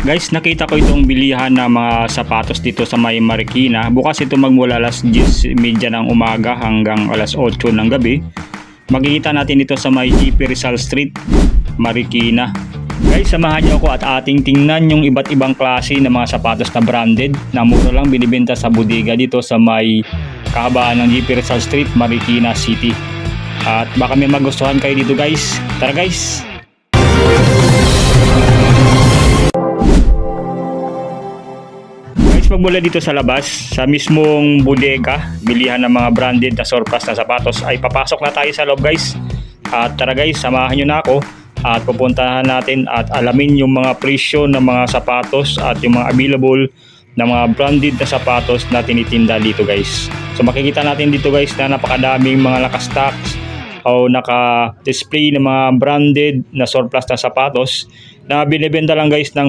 Guys, nakita ko itong bilihan ng mga sapatos dito sa may Marikina. Bukas ito magmula alas 10:30 ng umaga hanggang alas 8 ng gabi. Makikita natin ito sa may GP Rizal Street, Marikina. Guys, samahan niyo ako at ating tingnan yung iba't ibang klase ng mga sapatos na branded na mura lang binibenta sa bodega dito sa may kahabaan ng GP Rizal Street, Marikina City. At baka may magustuhan kayo dito guys. Tara guys! Magmula dito sa labas, sa mismong bodega, bilihan ng mga branded na surplus na sapatos, ay papasok na tayo sa loob guys. At tara guys, samahan nyo na ako at pupuntahan natin at alamin yung mga presyo ng mga sapatos at yung mga available na mga branded na sapatos na tinitinda dito guys. So makikita natin dito guys na napakadaming mga naka-stocks o naka-display ng mga branded na surplus na sapatos na binibenta lang guys ng